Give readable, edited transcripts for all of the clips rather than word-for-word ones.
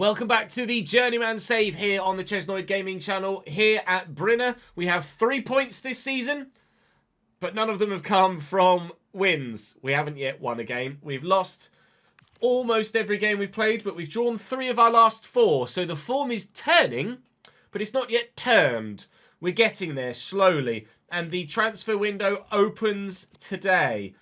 Welcome back to the Journeyman Save here on the ChesnoidGaming channel. Here at Brinner, we have 3 points this season, but none of them have come from wins. We haven't yet won a game. We've lost almost every game we've played, but we've drawn 3 of our last 4. So the form is turning, but it's not yet turned. We're getting there slowly, and the transfer window opens today.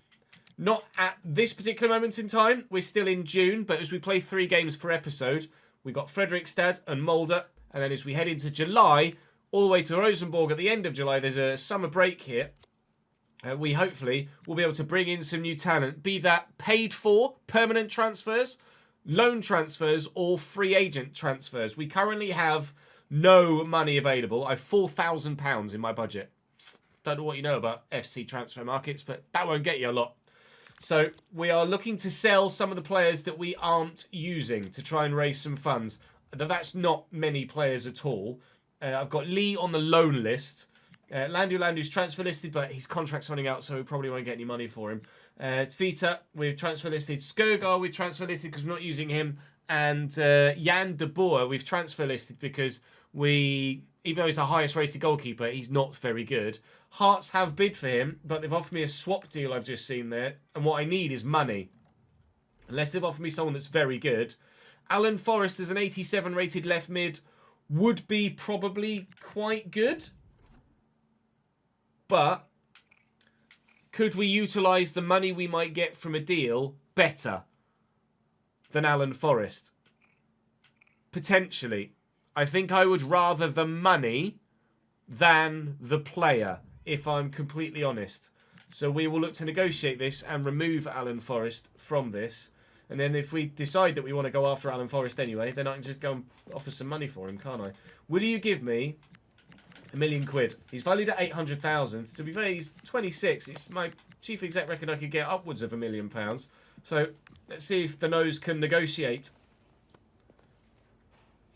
Not at this particular moment in time. We're still in June, but as we play 3 games per episode, we've got Fredrikstad and Molde, and then as we head into July, all the way to Rosenborg at the end of July, there's a summer break here. We hopefully will be able to bring in some new talent, be that paid for permanent transfers, loan transfers, or free agent transfers. We currently have no money available. I have £4,000 in my budget. Don't know what you know about FC transfer markets, but that won't get you a lot. So we are looking to sell some of the players that we aren't using to try and raise some funds. That's not many players at all. I've got Lee on the loan list. Landu's transfer listed, but his contract's running out, so we probably won't get any money for him. Tvita, we've transfer listed. Skogar, we've transfer listed because we're not using him. And Jan de Boer, we've transfer listed because even though he's the highest rated goalkeeper, he's not very good. Hearts have bid for him, but they've offered me a swap deal I've just seen there. And what I need is money. Unless they've offered me someone that's very good. Alan Forrest is an 87 rated left mid. Would be probably quite good. But could we utilise the money we might get from a deal better than Alan Forrest? Potentially. I think I would rather the money than the player, if I'm completely honest. So we will look to negotiate this and remove Alan Forrest from this. And then if we decide that we want to go after Alan Forrest anyway, then I can just go and offer some money for him, can't I? Will you give me £1 million? He's valued at 800,000. To be fair, he's 26. It's my chief exec reckon I could get upwards of £1 million. So let's see if the nose can negotiate.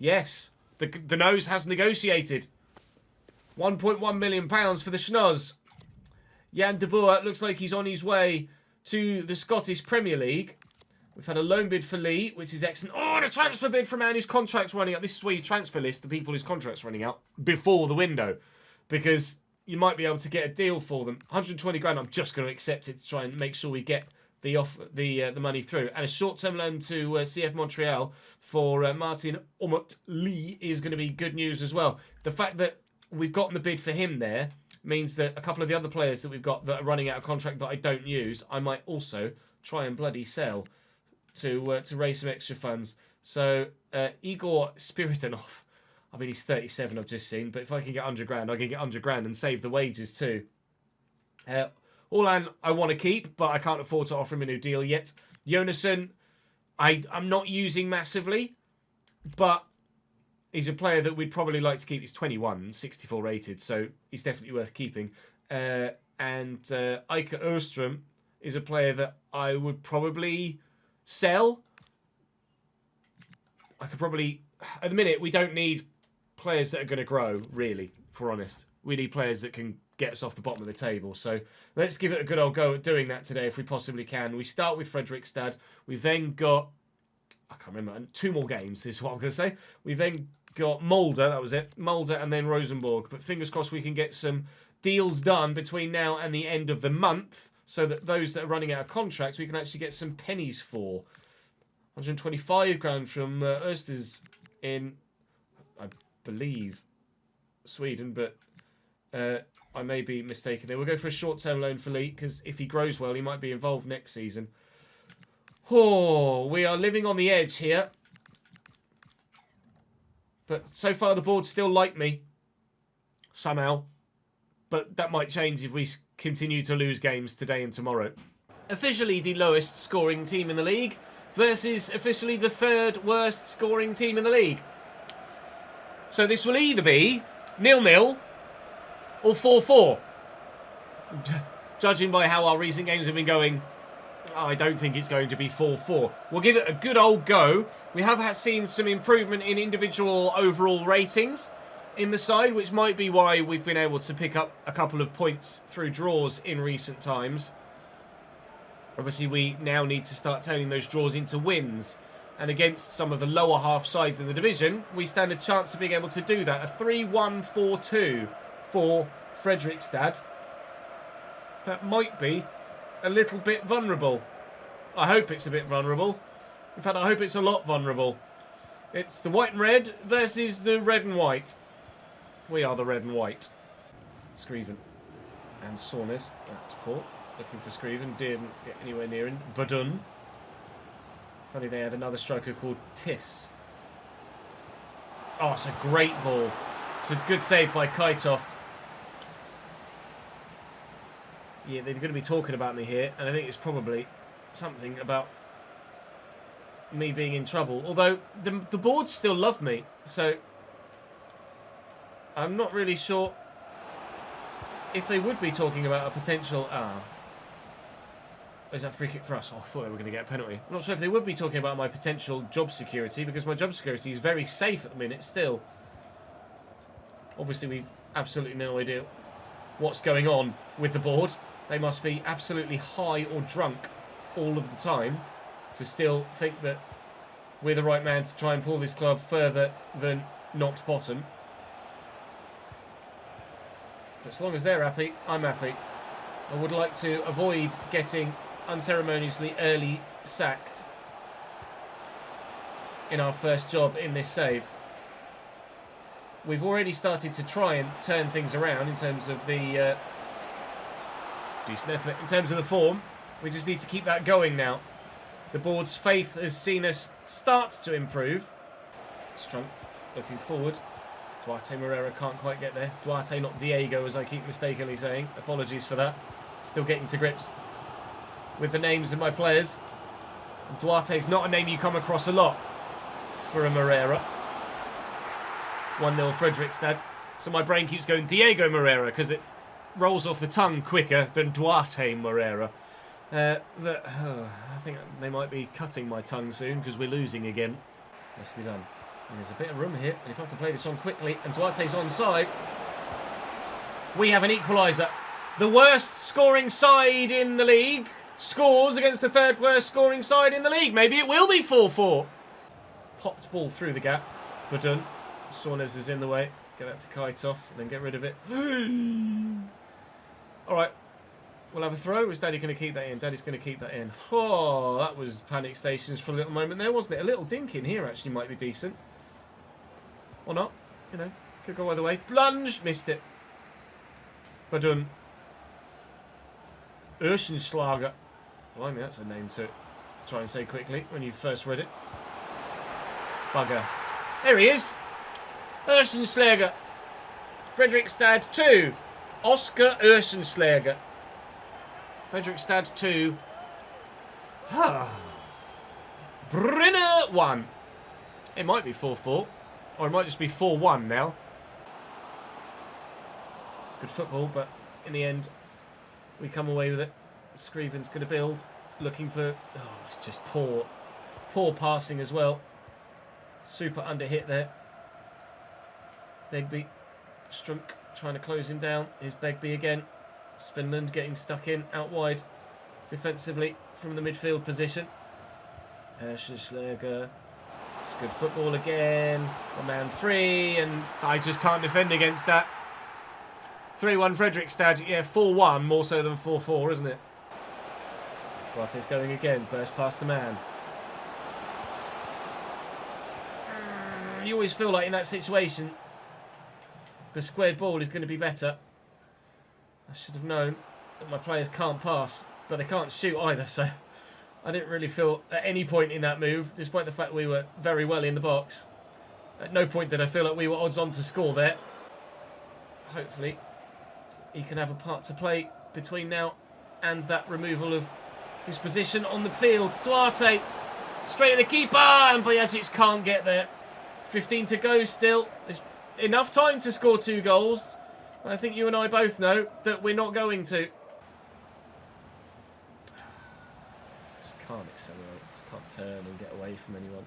Yes, the nose has negotiated. £1.1 million for the schnoz. Jan de Boer looks like he's on his way to the Scottish Premier League. We've had a loan bid for Lee, which is excellent. Oh, and a transfer bid for a man whose contract's running out. This is where you transfer list the people whose contract's running out before the window. Because you might be able to get a deal for them. 120 grand, I'm just going to accept it to try and make sure we get the money through. And a short-term loan to CF Montreal for Martin Omot Lee is going to be good news as well. The fact that we've gotten the bid for him there means that a couple of the other players that we've got that are running out of contract that I don't use, I might also try and bloody sell to raise some extra funds. So Igor Spiritonov, I mean he's 37 I've just seen, but if I can get 100 grand, I can get 100 grand and save the wages too. Orlan I want to keep, but I can't afford to offer him a new deal yet. Jonasson, I'm not using massively, but he's a player that we'd probably like to keep. He's 21, 64 rated, so he's definitely worth keeping. And Eike Öström is a player that I would probably sell. I could probably... At the minute, we don't need players that are going to grow, really, if we're honest. We need players that can get us off the bottom of the table. So let's give it a good old go at doing that today if we possibly can. We start with Fredrikstad. We've then got... I can't remember. 2 more games is what I'm going to say. We've then got Molde, that was it. Molde and then Rosenborg. But fingers crossed we can get some deals done between now and the end of the month so that those that are running out of contracts we can actually get some pennies for. 125 grand from Östers in, I believe, Sweden, but I may be mistaken there. We'll go for a short-term loan for Lee because if he grows well, he might be involved next season. Oh, we are living on the edge here. But so far the board still like me. Somehow. But that might change if we continue to lose games today and tomorrow. Officially the lowest scoring team in the league versus officially the 3rd worst scoring team in the league. So this will either be 0-0 or 4-4. Judging by how our recent games have been going, I don't think it's going to be 4-4. We'll give it a good old go. We have seen some improvement in individual overall ratings in the side, which might be why we've been able to pick up a couple of points through draws in recent times. Obviously, we now need to start turning those draws into wins. And against some of the lower half sides in the division, we stand a chance of being able to do that. A 3-1-4-2 for Fredrikstad. That might be a little bit vulnerable. I hope it's a bit vulnerable. In fact, I hope it's a lot vulnerable. It's the white and red versus the red and white. We are the red and white. Scriven and Saunders. That's poor. Looking for Scriven. Didn't get anywhere near him. Badun. Funny they had another striker called Tiss. Oh, it's a great ball. It's a good save by Kaitoft. Yeah, they're going to be talking about me here, and I think it's probably something about me being in trouble. Although, the boards still love me, so I'm not really sure if they would be talking about a potential... Is that free kick for us? Oh, I thought they were going to get a penalty. I'm not sure if they would be talking about my potential job security, because my job security is very safe at the minute still. Obviously, we've absolutely no idea what's going on with the board. They must be absolutely high or drunk all of the time to still think that we're the right man to try and pull this club further than not bottom. But as long as they're happy, I'm happy. I would like to avoid getting unceremoniously early sacked in our first job in this save. We've already started to try and turn things around in terms of the decent effort, in terms of the form. We just need to keep that going now. The board's faith has seen us start to improve. Strunk looking forward. Duarte Moreira can't quite get there. Duarte, not Diego, as I keep mistakenly saying. Apologies for that. Still getting to grips with the names of my players. Duarte's not a name you come across a lot for a Moreira. 1-0 Fredrikstad. So my brain keeps going Diego Moreira because it rolls off the tongue quicker than Duarte Moreira. I think they might be cutting my tongue soon because we're losing again. Nicely done. And there's a bit of room here. And if I can play this on quickly and Duarte's onside, we have an equaliser. The worst scoring side in the league scores against the third worst scoring side in the league. Maybe it will be 4-4. Popped ball through the gap. Badun. Saunders is in the way. Get that to Kaitoft and then get rid of it. Alright. We'll have a throw. Is Daddy going to keep that in? Daddy's going to keep that in. Oh, that was panic stations for a little moment there, wasn't it? A little dink in here actually might be decent. Or not. You know, could go either way. Lunge! Missed it. Badun. Urschenschlager. Blimey, that's a name to try and say quickly when you first read it. Bugger. There he is. Urschenschlager. Fredrikstad 2. Oscar Urschenschlager. Fredrikstad 2. Brinner 1. It might be 4-4. Or it might just be 4-1 now. It's good football, but in the end, we come away with it. Scriven's going to build. Looking for... Oh, it's just poor. Poor passing as well. Super under hit there. Begbie. Strunk trying to close him down. Here's Begbie again. Svinland getting stuck in out wide defensively from the midfield position. Schläger. It's good football again. A man free, and I just can't defend against that. 3-1 Fredrikstad. Yeah, 4-1 more so than 4-4, isn't it? Duarte's going again. Burst past the man. You always feel like in that situation the squared ball is going to be better. I should have known that my players can't pass, but they can't shoot either, so I didn't really feel at any point in that move, despite the fact we were very well in the box. At no point did I feel like we were odds on to score there. Hopefully he can have a part to play between now and that removal of his position on the field. Duarte straight at the keeper, and Bojacic can't get there. 15 to go still. There's enough time to score 2 goals. I think you and I both know that we're not going to. Just can't accelerate. Just can't turn and get away from anyone.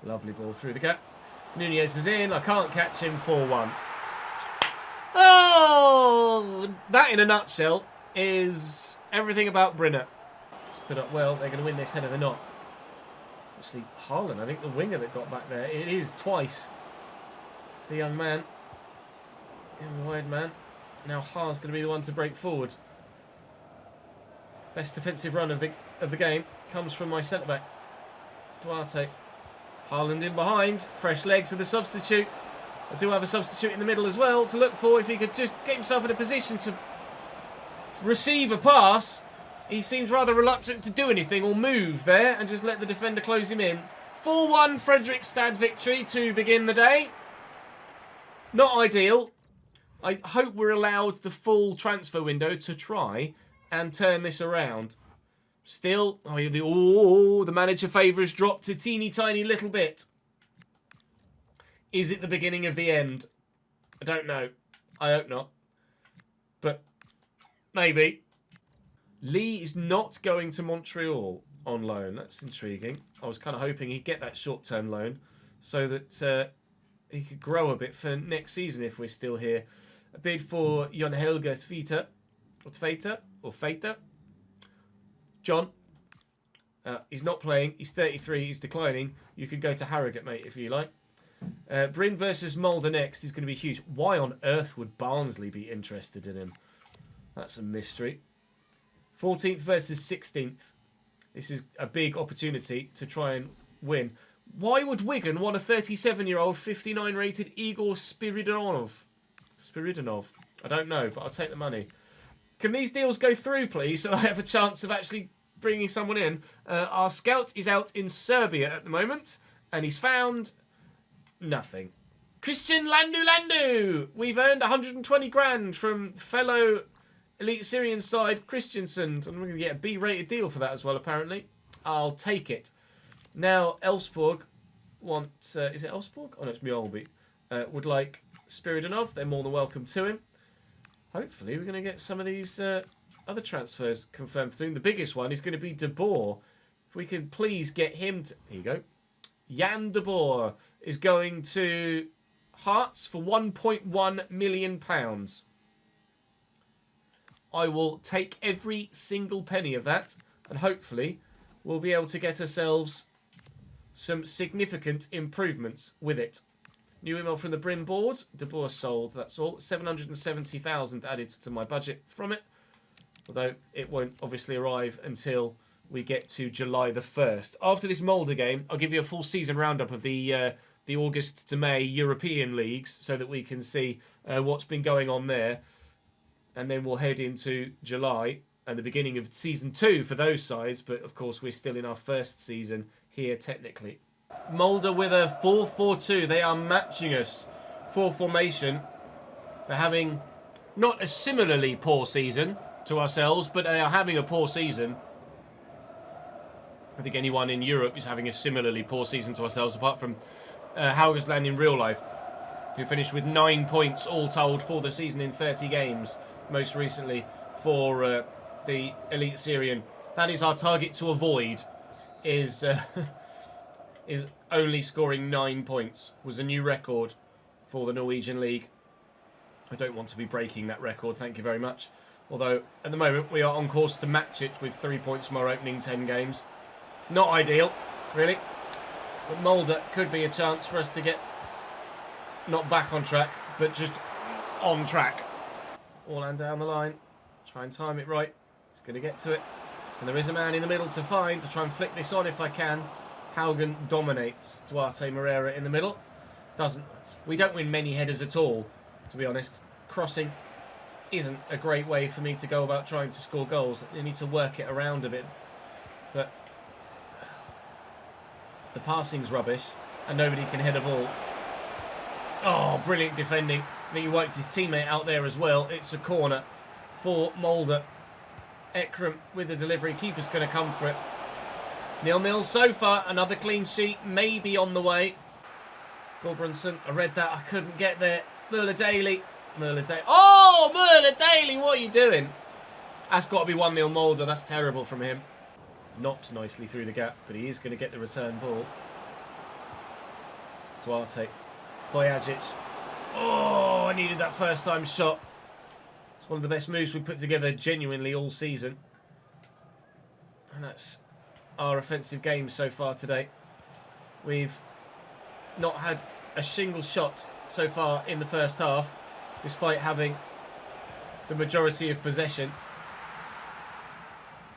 Lovely ball through the gap. Nunez is in. I can't catch him. 4-1. Oh! That in a nutshell is everything about Brinner. Stood up well. They're going to win this header or not. Actually, Haaland, I think the winger that got back there. It is twice. The young man. Young wide man. Now Ha's going to be the one to break forward. Best defensive run of the game comes from my centre-back, Duarte. Haaland in behind. Fresh legs of the substitute. I do have a substitute in the middle as well to look for if he could just get himself in a position to receive a pass. He seems rather reluctant to do anything or move there and just let the defender close him in. 4-1 Fredrikstad victory to begin the day. Not ideal. I hope we're allowed the full transfer window to try and turn this around. Still, the manager favour has dropped a teeny tiny little bit. Is it the beginning of the end? I don't know. I hope not. But maybe. Lee is not going to Montreal on loan. That's intriguing. I was kind of hoping he'd get that short-term loan so that he could grow a bit for next season if we're still here. A bid for Jon Helge Feita. John. He's not playing. He's 33. He's declining. You could go to Harrogate, mate, if you like. Bryn versus Mulder next is going to be huge. Why on earth would Barnsley be interested in him? That's a mystery. 14th versus 16th. This is a big opportunity to try and win. Why would Wigan want a 37-year-old, 59-rated Igor Spiridonov? I don't know, but I'll take the money. Can these deals go through, please, so I have a chance of actually bringing someone in? Our scout is out in Serbia at the moment, and he's found nothing. Christian Landu! We've earned 120 grand from fellow Elite Syrian side Christensen. I'm going to get a B-rated deal for that as well, apparently. I'll take it. Now, Elfsborg want... is it Elfsborg? Oh, no, it's Mjolby. Would like Spiridonov. They're more than welcome to him. Hopefully, we're going to get some of these other transfers confirmed soon. The biggest one is going to be De Boer. If we can please get him to... Here you go. Jan De Boer is going to Hearts for £1.1 million. I will take every single penny of that, and hopefully we'll be able to get ourselves some significant improvements with it. New email from the Bryn board. De Boer sold, that's all. 770,000 added to my budget from it, although it won't obviously arrive until we get to July the 1st. After this Mulder game, I'll give you a full season roundup of the August to May European leagues so that we can see what's been going on there. And then we'll head into July and the beginning of Season 2 for those sides. But, of course, we're still in our first season here, technically. Mulder with a 4-4-2. They are matching us for formation. They're having not a similarly poor season to ourselves, but they are having a poor season. I think anyone in Europe is having a similarly poor season to ourselves, apart from Haugesland in real life, who finished with 9 points all told for the season in 30 games. Most recently for the Elite Syrian. That is our target to avoid, is only scoring 9 points. Was a new record for the Norwegian League. I don't want to be breaking that record, thank you very much. Although, at the moment, we are on course to match it with 3 points from our opening 10 games. Not ideal, really. But Mulder could be a chance for us to get not back on track, but just on track. All and down the line. Try and time it right. He's going to get to it. And there is a man in the middle to find. To try and flick this on if I can. Haugen dominates Duarte Moreira in the middle. Doesn't. We don't win many headers at all, to be honest. Crossing isn't a great way for me to go about trying to score goals. You need to work it around a bit. But the passing's rubbish. And nobody can head a ball. Oh, brilliant defending. I think he wiped his teammate out there as well. It's a corner for Mulder. Ekram with the delivery. Keeper's going to come for it. 0-0 so far. Another clean sheet may be on the way. Gulbranson, I read that. I couldn't get there. Merle Daly. Oh, Merle Daly, what are you doing? That's got to be 1-0 Mulder. That's terrible from him. Not nicely through the gap, but he is going to get the return ball. Duarte. Vojagic. Oh, I needed that first time shot. It's one of the best moves we've put together genuinely all season. And that's our offensive game so far today. We've not had a single shot so far in the first half, despite having the majority of possession.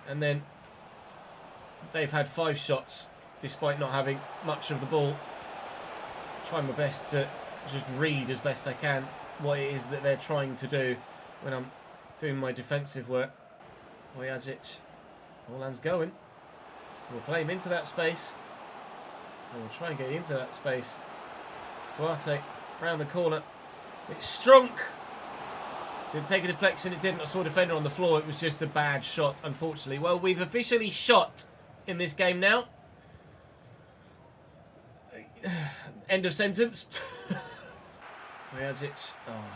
And then they've had 5 shots, despite not having much of the ball. Trying my best to just read as best I can what it is that they're trying to do when I'm doing my defensive work. Vojacic, all hands going. We'll play him into that space. And we'll try and get into that space. Duarte, round the corner. It's Strunk. Didn't take a deflection, it didn't. I saw a defender on the floor. It was just a bad shot, unfortunately. Well, we've officially shot in this game now. End of sentence. Vojacic.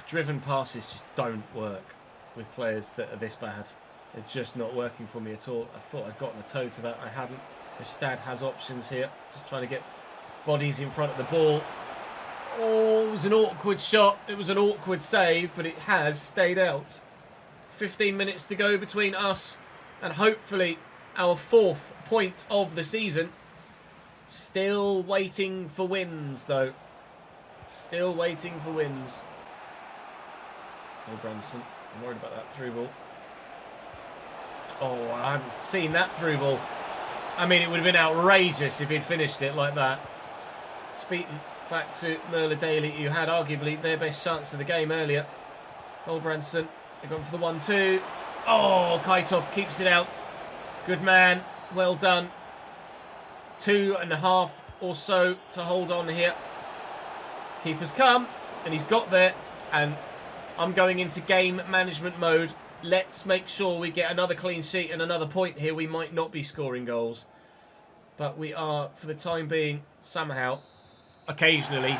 Driven passes just don't work with players that are this bad. They're just not working for me at all. I thought I'd gotten a toe to that. I hadn't. Stad has options here. Just trying to get bodies in front of the ball. Oh, it was an awkward shot. It was an awkward save, but it has stayed out. 15 minutes to go between us and hopefully our 4th point of the season. Still waiting for wins, though. Still waiting for wins. Oh, Branson. I'm worried about that through ball. Oh, I haven't seen that through ball. I mean, it would have been outrageous if he'd finished it like that. Speeton back to Merle Daly, who had arguably their best chance of the game earlier. Branson. They've gone for the 1-2. Oh, Kaitoft keeps it out. Good man. Well done. 2.5 or so to hold on here. Keeper's come, and he's got there. And I'm going into game management mode. Let's make sure we get another clean sheet and another point here. We might not be scoring goals, but we are, for the time being, somehow, occasionally,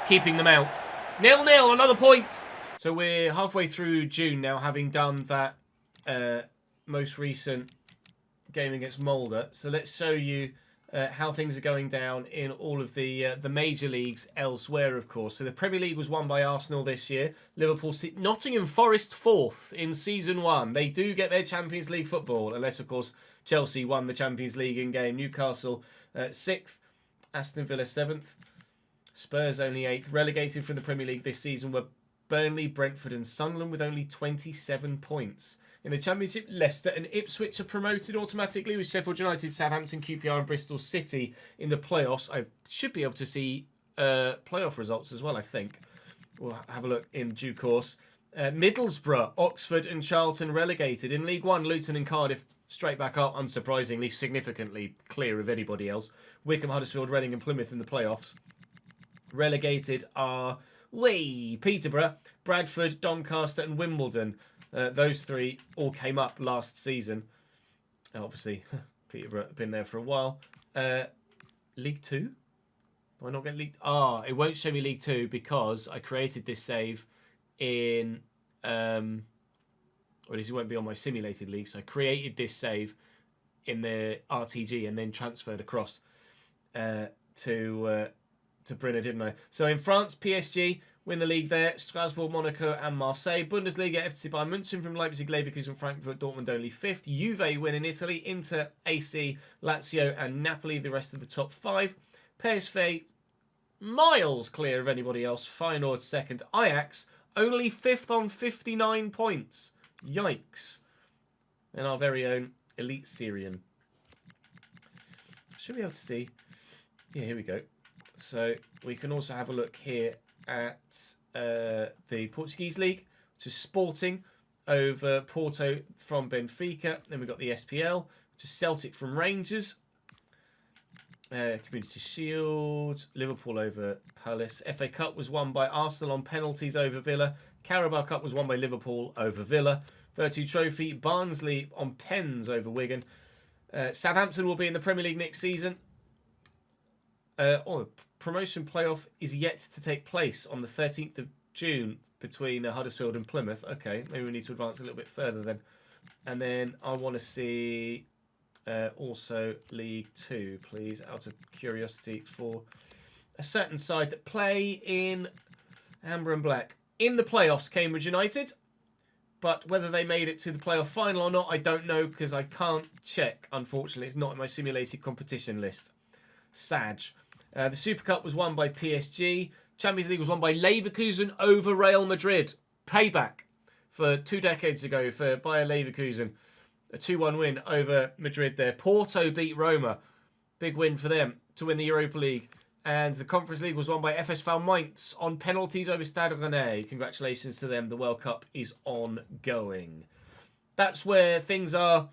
keeping them out. 0-0, another point. So we're halfway through June now, having done that most recent game against Mulder. So let's show you how things are going down in all of the major leagues elsewhere, of course. So the Premier League was won by Arsenal this year. Liverpool, Nottingham Forest 4th in Season 1. They do get their Champions League football, unless, of course, Chelsea won the Champions League in game. Newcastle 6th. Aston Villa 7th. Spurs only 8th. Relegated from the Premier League this season were Burnley, Brentford and Sunderland with only 27 points. In the Championship, Leicester and Ipswich are promoted automatically, with Sheffield United, Southampton, QPR and Bristol City in the playoffs. I should be able to see playoff results as well, I think. We'll have a look in due course. Middlesbrough, Oxford and Charlton relegated. In League One, Luton and Cardiff straight back up, unsurprisingly, significantly clear of anybody else. Wycombe, Huddersfield, Reading and Plymouth in the playoffs. Relegated are Peterborough, Bradford, Doncaster and Wimbledon. Those 3 all came up last season. Obviously, Peterborough have been there for a while. League 2? Do I not get League... it won't show me League 2 because I created this save in... or at least it won't be on my simulated league. So I created this save in the RTG and then transferred across to Brynner, didn't I? So in France, PSG... win the league there. Strasbourg, Monaco and Marseille. Bundesliga, FC Bayern München from Leipzig, Leverkusen, Frankfurt, Dortmund only 5th. Juve win in Italy. Inter, AC, Lazio and Napoli, the rest of the top 5. PSV, miles clear of anybody else. Feyenoord 2nd. Ajax, only 5th on 59 points. Yikes. And our very own Elite Syrian. Should be able to see. Yeah, here we go. So we can also have a look here at the Portuguese League, which is Sporting over Porto from Benfica. Then we've got the SPL, which is Celtic from Rangers. Community Shield, Liverpool over Palace. FA Cup was won by Arsenal on penalties over Villa. Carabao Cup was won by Liverpool over Villa. Virtue Trophy, Barnsley on pens over Wigan. Southampton will be in the Premier League next season. Promotion playoff is yet to take place on the 13th of June between Huddersfield and Plymouth. Okay, maybe we need to advance a little bit further then. And then I want to see also League 2, please, out of curiosity, for a certain side that play in Amber and Black. In the playoffs, Cambridge United. But whether they made it to the playoff final or not, I don't know because I can't check, unfortunately. It's not in my simulated competition list. Sad. The Super Cup was won by PSG. Champions League was won by Leverkusen over Real Madrid. Payback for 2 decades ago for Bayer Leverkusen. A 2-1 win over Madrid there. Porto beat Roma. Big win for them to win the Europa League. And the Conference League was won by FSV Mainz on penalties over Stade Rennais. Congratulations to them. The World Cup is ongoing. That's where things are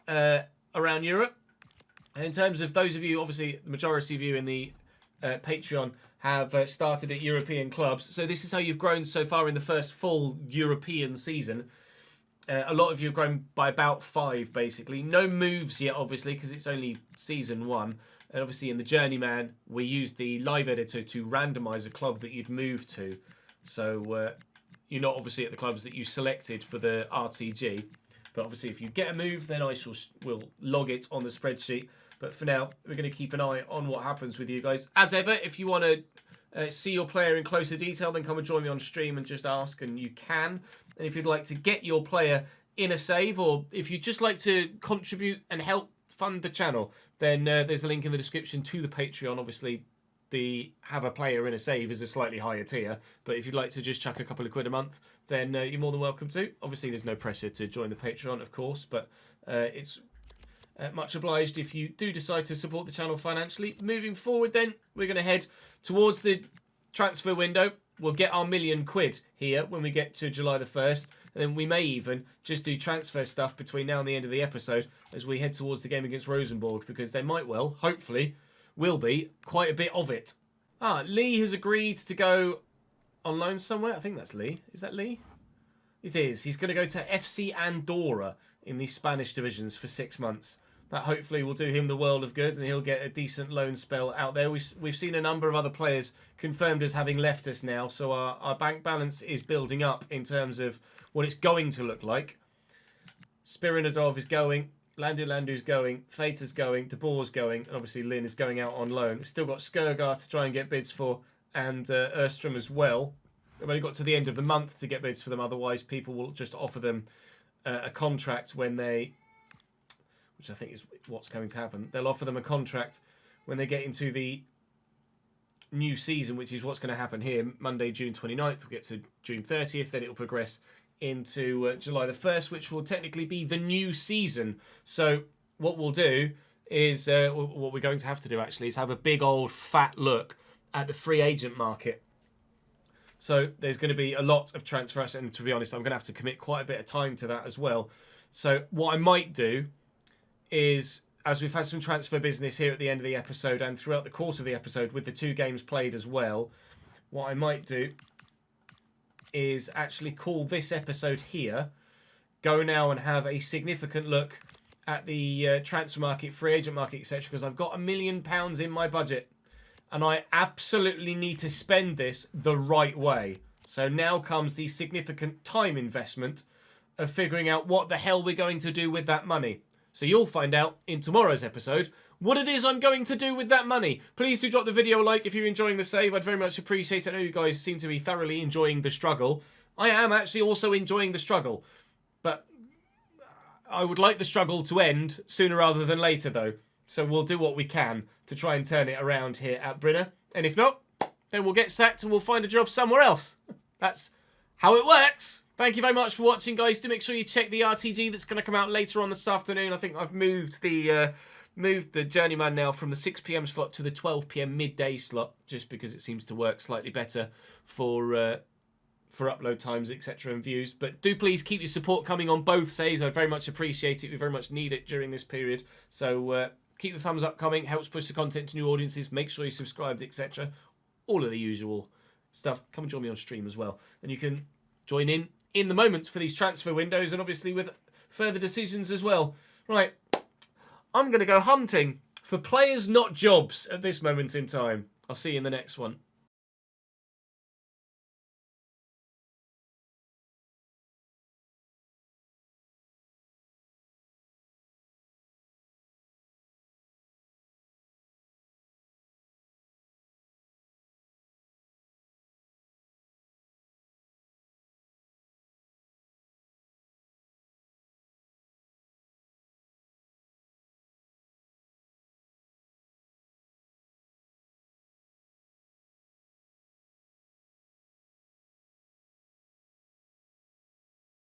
around Europe. And in terms of those of you, obviously, the majority of you in the Patreon have started at European clubs. So this is how you've grown so far in the first full European season. A lot of you have grown by about 5, basically. No moves yet, obviously, because it's only season 1. And obviously in the Journeyman, we used the live editor to randomise a club that you'd move to. So you're not obviously at the clubs that you selected for the RTG. But obviously if you get a move, then will log it on the spreadsheet. But for now, we're going to keep an eye on what happens with you guys. As ever, if you want to see your player in closer detail, then come and join me on stream and just ask, and you can. And if you'd like to get your player in a save, or if you'd just like to contribute and help fund the channel, then there's a link in the description to the Patreon. Obviously, the have a player in a save is a slightly higher tier, but if you'd like to just chuck a couple of quid a month, then you're more than welcome to. Obviously, there's no pressure to join the Patreon, of course, but it's much obliged if you do decide to support the channel financially. Moving forward then, we're going to head towards the transfer window. We'll get our £1,000,000 here when we get to July the 1st. And then we may even just do transfer stuff between now and the end of the episode as we head towards the game against Rosenborg, because there might well, hopefully, will be quite a bit of it. Lee has agreed to go on loan somewhere. I think that's Lee. Is that Lee? It is. He's going to go to FC Andorra in the Spanish divisions for 6 months. That hopefully will do him the world of good, and he'll get a decent loan spell out there. We've seen a number of other players confirmed as having left us now, so our bank balance is building up in terms of what it's going to look like. Spirinadov is going, Landu's going, Fater's going, De Boer's going, and obviously Lynn is going out on loan. We've still got Skurgar to try and get bids for, and Erstrom as well. We've only got to the end of the month to get bids for them, otherwise people will just offer them a contract when they... which I think is what's going to happen. They'll offer them a contract when they get into the new season, which is what's going to happen here. Monday, June 29th, we'll get to June 30th, then it will progress into July the 1st, which will technically be the new season. So what we'll do is, what we're going to have to do actually, is have a big old fat look at the free agent market. So there's going to be a lot of transfers, and to be honest, I'm going to have to commit quite a bit of time to that as well. So what I might do is, as we've had some transfer business here at the end of the episode and throughout the course of the episode with the 2 games played as well, what I might do is actually call this episode here, go now and have a significant look at the transfer market, free agent market, etc., because I've got £1 million in my budget and I absolutely need to spend this the right way. So now comes the significant time investment of figuring out what the hell we're going to do with that money. So you'll find out in tomorrow's episode what it is I'm going to do with that money. Please do drop the video a like if you're enjoying the save. I'd very much appreciate it. I know you guys seem to be thoroughly enjoying the struggle. I am actually also enjoying the struggle. But I would like the struggle to end sooner rather than later, though. So we'll do what we can to try and turn it around here at Brynner. And if not, then we'll get sacked and we'll find a job somewhere else. That's how it works. Thank you very much for watching, guys. Do make sure you check the RTG that's going to come out later on this afternoon. I think I've moved the Journeyman now from the 6 PM slot to the 12 PM midday slot, just because it seems to work slightly better for upload times, etc., and views. But do please keep your support coming on both saves. I'd very much appreciate it. We very much need it during this period. So keep the thumbs up coming. Helps push the content to new audiences. Make sure you're subscribed, etc. All of the usual stuff. Come and join me on stream as well. And you can join in the moment for these transfer windows, and obviously with further decisions as well. Right, I'm going to go hunting for players, not jobs, at this moment in time. I'll see you in the next one.